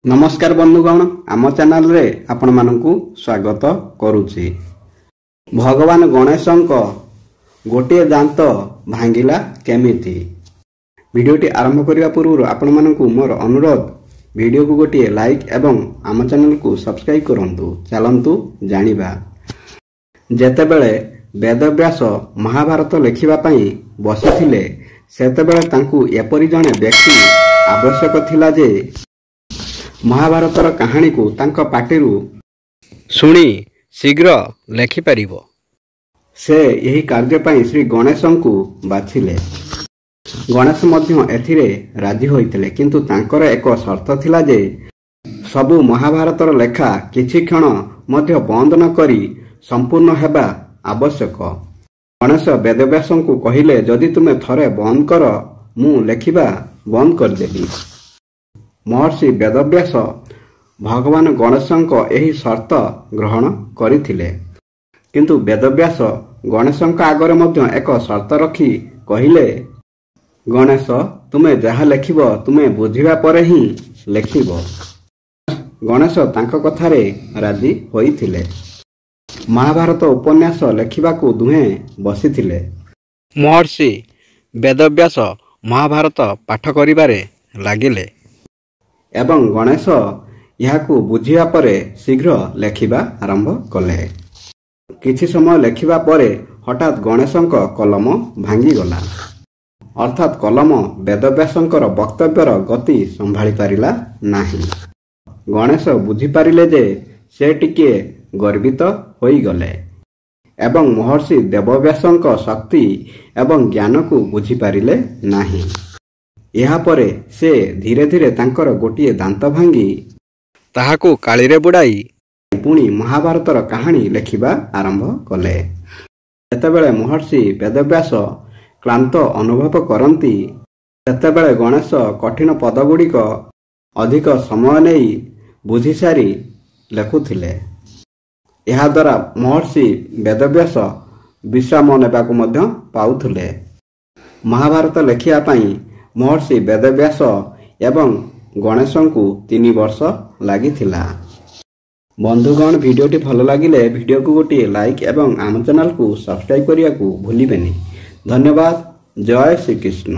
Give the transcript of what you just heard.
नमस्कार बंधुगण आम चैनल रे आपण मानकु स्वागत करुछि। भगवान गणेशंक गोटे दांत भांगिला केमिति वीडियोटी आरंभ करिया पूर्व आपण मानकु मोर अनुरोध वीडियो को गोटे लाइक एवं आम चैनल को सब्सक्राइब करंतु। चलंतु जानिबा जेतेबेले वेदव्यास महाभारत लेखिबा पई बसिथिले सेतेबेले तांकु एपरि जणे व्यक्ति आवश्यक थिला जे महाभारतर कहानी को तांका पाटिरु सुनी शीघ्र लेखि परिबो। से यही कार्य पई श्री गणेशंकु बाछिले। गणेश मध्य एथिरे राजी होइतिले, किंतु तांकर एक शर्त थिला जे सबु महाभारतर लेखा किछि क्षण मध्य बंद न करी संपूर्ण हेबा आवश्यक। गणेश वेदव्यासंकु कहिले, जदि तुमे थरे बंद कर मु लेखिबा बंद कर देबी। महर्षि वेदव्यास भगवान गणेशंक एही शर्त ग्रहण करिथिले, किंतु वेदव्यास गणेशंक आगरे मध्य एक शर्त रखी कहिले, गणेश तुमे जहा लेखिब तुमे बुझिबा परे ही लेखिब। गणेश तांक कथारे राजी होइथिले। महाभारत उपन्यास लेखिबाकू दुहे बसिथिले। महर्षि वेदव्यास महाभारत पाठ करिबारे लागिले एवं गणेश याकू बुझिया परे शीघ्र लेखिबा आरंभ कले। किछि समय लेखिबा परे हठात गणेशंक कलम भांगी गला, अर्थात कलम वेदव्यासंकर वक्तव्यर गति संभाली पारिला नाही। गणेश बुझी पारिले जे से टिके गर्वित होई गले एवं महर्षि देवव्यासंक शक्ति एवं ज्ञान को बुझी पारिले नाही। ଏହା ପରେ ସେ ଧୀରେ ଧୀରେ ତାଙ୍କର ଗୋଟିଏ ଦାନ୍ତ ଭାଙ୍ଗି ତାହାକୁ କାଳିରେ ବୁଡ଼ାଇ ପୁଣି ମହାଭାରତର କାହାଣୀ ଲେଖିବା ଆରମ୍ଭ କଲେ। ଯେତେବେଳେ ମହର୍ଷି ବେଦବ୍ୟାସ କ୍ଳାନ୍ତ ଅନୁଭବ କରନ୍ତି, ସେତେବେଳେ ଗଣେଶ କଠିନ ପଦଗୁଡ଼ିକ ଅଧିକ ସମୟ ନେଇ ବୁଝିସାରି ଲେଖୁଥିଲେ। ଏହାଦ୍ୱାରା ମହର୍ଷି ବେଦବ୍ୟାସ ବିଶ୍ରାମ ନେବାକୁ ମଧ୍ୟ ପାଉଥିଲେ। ମହାଭାରତ ଲେଖିବା ପାଇଁ महर्षि वेदव्यास एवं गणेशंकु 3 वर्ष लागिथिला। बंधुगण वीडियोटी भल लागिले वीडियो को गोटे लाइक एवं आम चैनल को सब्सक्राइब करिया को भूलिबेनी। धन्यवाद। जय श्री कृष्ण।